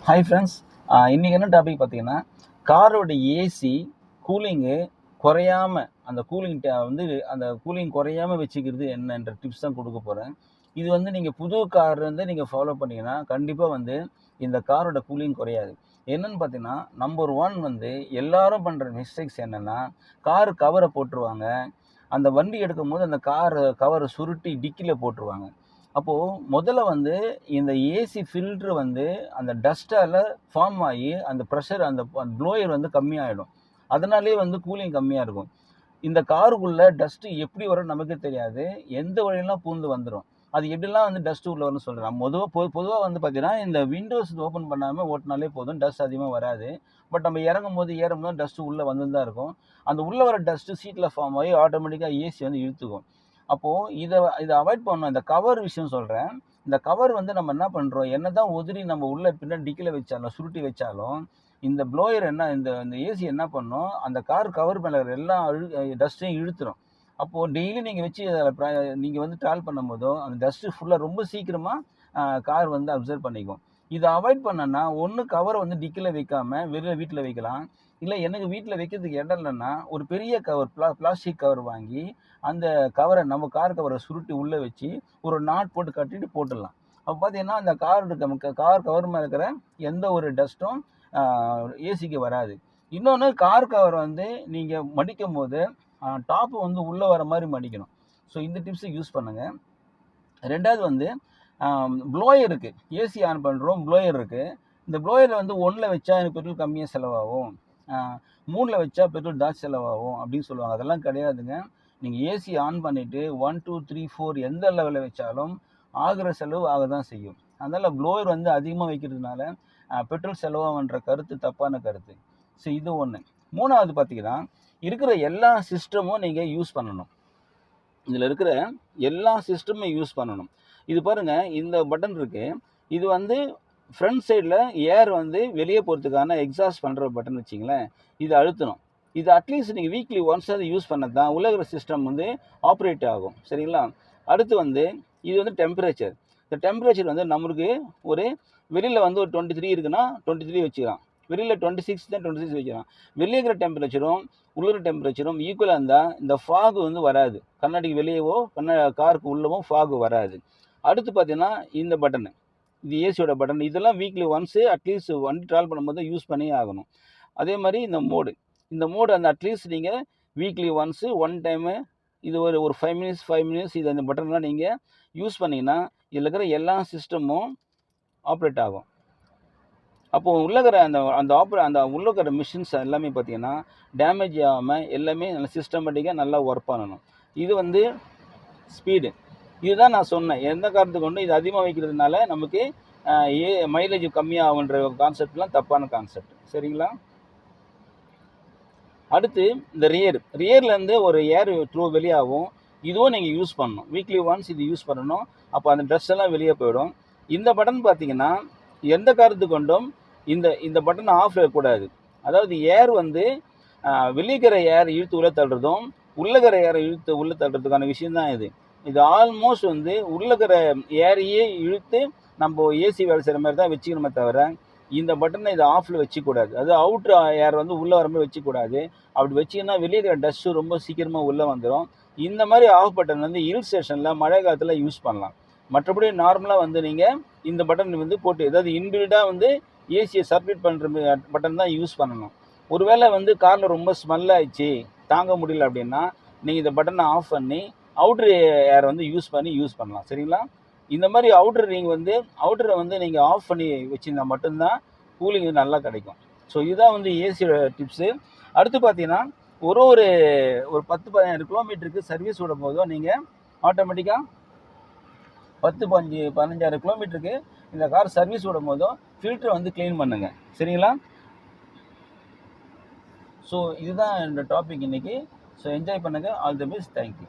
Hi friends, இன்றைக்கி என்ன topic பார்த்தீங்கன்னா, காரோட ஏசி கூலிங்கு குறையாம அந்த கூலிங் குறையாம வச்சுக்கிறது என்னன்ற டிப்ஸ் தான் கொடுக்க போகிறேன். இது வந்து நீங்கள் புது கார் வந்து நீங்கள் ஃபாலோ பண்ணிங்கன்னா கண்டிப்பாக வந்து இந்த காரோட கூலிங் குறையாது. என்னன்னு பார்த்தீங்கன்னா, நம்பர் 1 வந்து எல்லாரும் பண்ணுற மிஸ்டேக்ஸ் என்னென்னா, கார் கவரை போட்டுருவாங்க. அந்த வண்டி எடுக்கும்போது அந்த கவரை சுருட்டி டிக்கியில் போட்டுருவாங்க. அப்போது முதல்ல வந்து இந்த ஏசி ஃபில்ட்ரு வந்து அந்த டஸ்ட்டால் ஃபார்ம் ஆகி அந்த ப்ரெஷர் அந்த ப்ளோயர் வந்து கம்மியாகிடும். அதனாலேயே வந்து கூலிங் கம்மியாக இருக்கும். இந்த காருக்குள்ளே டஸ்ட்டு எப்படி வரும்னு நமக்கே தெரியாது. எந்த வழியெல்லாம் பூந்து வந்துடும். அது எப்படிலாம் வந்து டஸ்ட்டு உள்ளே வரும்னு சொல்கிறேன். பொதுவாக வந்து பார்த்தீங்கன்னா, இந்த விண்டோஸ் ஓப்பன் பண்ணாமல் ஓட்டினாலே போதும், டஸ்ட் அதிகமாக வராது. பட் நம்ம ஏறும்போது டஸ்ட்டு உள்ளே வந்து தான் இருக்கும். அந்த உள்ளே வர டஸ்ட்டு சீட்டில் ஃபார்ம் ஆகி ஆட்டோமேட்டிக்காக ஏசி வந்து இழுத்துக்கும். அப்போது இதை அவாய்ட் பண்ணணும். இந்த கவர் விஷயம் சொல்கிறேன். இந்த கவர் வந்து நம்ம என்ன பண்ணுறோம், என்னதான் உதிரி நம்ம உள்ள பின்னாடி டிக்கில வச்சாலும், சுருட்டி வச்சாலும், இந்த ப்ளோயர் இந்த இந்த ஏசி என்ன பண்ணும், அந்த கார் கவர் மேலே எல்லா டஸ்ட்டையும் இழுத்துரும். அப்போது டெய்லி நீங்கள் வச்சு நீங்கள் வந்து ட்ராவல் பண்ணும்போதோ அந்த டஸ்ட்டு ஃபுல்லாக ரொம்ப சீக்கிரமாக கார் வந்து அப்சர்வ் பண்ணிக்கும். இதை அவாய்ட் பண்ணனா, ஒன்று கவரை வந்து டிக்கில வைக்காமல் வெளியில் வீட்டில் வைக்கலாம். இல்லை எனக்கு வீட்டில் வைக்கிறதுக்கு இடம் இல்லைன்னா, ஒரு பெரிய கவர் பிளாஸ்டிக் கவர் வாங்கி அந்த கவரை நம்ம கார் கவரை சுருட்டி உள்ளே வச்சு ஒரு நாட் போட்டு கட்டிட்டு போட்டுடலாம். அப்போ பார்த்தீங்கன்னா அந்த கார் கவர் மேலே இருக்கிற எந்த ஒரு டஸ்ட்டும் ஏசிக்கு வராது. இன்னொன்று, கார் கவர் வந்து நீங்கள் மடிக்கும் போது டாப்பு வந்து உள்ளே வர மாதிரி மடிக்கணும். ஸோ இந்த டிப்ஸை யூஸ் பண்ணுங்கள். ரெண்டாவது வந்து ப்ளோயர் இருக்குது. ஏசி ஆன் பண்ணுறோம், ப்ளோயர் இருக்குது. இந்த ப்ளோயரில் வந்து 1ல் வச்சா எனக்கு பெட்ரோல் கம்மியாக செலவாகும், 3ல் வச்சா பெட்ரோல் ஜாஸ்தி செலவாகும் அப்படின்னு சொல்லுவாங்க. அதெல்லாம் கிடையாதுங்க. நீங்கள் ஏசி ஆன் பண்ணிவிட்டு 1, 2, 3, 4 எந்த லெவலில் வச்சாலும் ஆகிற செலவு ஆக தான் செய்யும். அதனால் ப்ளோயர் வந்து அதிகமாக வைக்கிறதுனால பெட்ரோல் செலவாகுன்ற கருத்து தப்பான கருத்து. ஸோ இது ஒன்று. 3வது பார்த்தீங்கன்னா, இருக்கிற எல்லா சிஸ்டமும் நீங்கள் யூஸ் பண்ணணும். இதில் இருக்கிற எல்லா சிஸ்டமும் யூஸ் பண்ணணும். இது பாருங்கள், இந்த பட்டன் இருக்குது. இது வந்து ஃப்ரண்ட் சைடில் ஏர் வந்து வெளியே போகிறதுக்கான எக்ஸாஸ்ட் பண்ணுற பட்டன் வச்சிங்களேன். இது அழுத்தணும். இது அட்லீஸ்ட் நீங்கள் வீக்லி ஒன்ஸ் அது யூஸ் பண்ணது தான் உலகிற சிஸ்டம் வந்து ஆப்ரேட் ஆகும். சரிங்களா? அடுத்து வந்து இது வந்து டெம்பரேச்சர். இந்த டெம்பரேச்சர் வந்து நம்மளுக்கு ஒரு வெளியில் வந்து ஒரு 23 இருக்குன்னா 23 வச்சுக்கலாம். வெளியில் 26 தான் 26 வைக்கலாம். வெளியே இருக்கிற டெம்பரேச்சரும் உள்ளே டெம்பரேச்சரும் ஈக்குவலாக இருந்தால் இந்த ஃபாக் வந்து வராது. கண்ணாடிக்கு வெளியவோ காருக்கு உள்ளவோ ஃபாக் வராது. அடுத்து பார்த்தீங்கன்னா இந்த பட்டனு, இது ஏசியோட பட்டன். இதெல்லாம் வீக்லி ஒன்ஸு அட்லீஸ்ட் வண்டி ட்ராவல் பண்ணும்போது யூஸ் பண்ணியே ஆகணும். அதே மாதிரி இந்த மோடு அந்த அட்லீஸ்ட் நீங்கள் வீக்லி ஒன்ஸு ஒன் டைமு இது ஒரு 5 மினிட்ஸ் இது அந்த பட்டன்லாம் நீங்கள் யூஸ் பண்ணிங்கன்னா இதில் இருக்கிற எல்லா சிஸ்டமும் ஆப்ரேட் ஆகும். அப்போது உள்ளக்கிற அந்த உள்ளக்கிற மிஷின்ஸ் எல்லாமே பார்த்தீங்கன்னா டேமேஜ் ஆகாமல் எல்லாமே நல்ல சிஸ்டமேட்டிக்காக நல்லா ஒர்க் பண்ணணும். இது வந்து ஸ்பீடு. இதுதான் நான் சொன்னேன். எந்த காரணத்துக்கு கொண்டு இது அதிகமாக வைக்கிறதுனால நமக்கு மைலேஜ் கம்மியாகுன்ற கான்செப்ட்லாம் தப்பான கான்செப்ட். சரிங்களா? அடுத்து இந்த ரியர்லேருந்து ஒரு ஏர் த்ரூ வெளியாகும். இதுவும் நீங்கள் யூஸ் பண்ணணும். வீக்லி ஒன்ஸ் இது யூஸ் பண்ணணும். அப்போ அந்த ட்ரெஸ் எல்லாம் வெளியே போயிடும். இந்த பட்டன் பார்த்தீங்கன்னா எந்த காரணத்துக்கு கொண்டும் இந்த பட்டன் ஆஃப் இருக்கக்கூடாது. அதாவது ஏர் வந்து வெளியிக்கிற ஏர் இழுத்து உள்ளே தள்ளுறதும் உள்ளக்கிற ஏரை இழுத்து உள்ளே தள்ளுறதுக்கான விஷயந்தான் இது. இது ஆல்மோஸ்ட் வந்து உள்ளக்கிற ஏரையே இழுத்து நம்ம ஏசி வேலை செய்கிற மாதிரி தான் வச்சுக்கணுமே தவிர இந்த பட்டனை இதை ஆஃபில் வச்சுக்கூடாது. அது அவுட்ரு ஏர் வந்து உள்ளே வரும்போது வச்சுக்கூடாது. அப்படி வச்சிங்கன்னா வெளியே இருக்கிற டஸ்ட்டு ரொம்ப சீக்கிரமாக உள்ளே வந்துடும். இந்த மாதிரி ஆஃப் பட்டன் வந்து ஹில் ஸ்டேஷனில் மழை காலத்தில் யூஸ் பண்ணலாம். மற்றபடி நார்மலாக வந்து நீங்கள் இந்த பட்டன் வந்து போட்டு அதாவது இன்பில்டாக வந்து ஏசியை சர்க்குலேட் பண்ணுற பட்டன் தான் யூஸ் பண்ணணும். ஒருவேளை வந்து காரில் ரொம்ப ஸ்மெல் ஆயிடுச்சு, தாங்க முடியல அப்படின்னா நீங்கள் இந்த பட்டனை ஆஃப் பண்ணி அவுட்ரு ஏர் வந்து யூஸ் பண்ணலாம். சரிங்களா? இந்த மாதிரி அவுட்டரை வந்து நீங்கள் ஆஃப் பண்ணி வச்சுருந்தா மட்டும்தான் கூலிங் நல்லா கிடைக்கும். ஸோ இதுதான் வந்து ஏசியோட டிப்ஸு. அடுத்து பார்த்தீங்கன்னா ஒரு 10-15 கிலோமீட்டருக்கு சர்வீஸ் விடும் போதும் நீங்கள் ஆட்டோமேட்டிக்காக 15 கிலோமீட்டருக்கு இந்த கார் சர்வீஸ் விடும் போதும் ஃபில்டரை வந்து க்ளீன் பண்ணுங்கள். சரிங்களா? ஸோ இதுதான் இந்த டாபிக் இன்றைக்கி. ஸோ என்ஜாய் பண்ணுங்கள். All the best. தேங்க்யூ.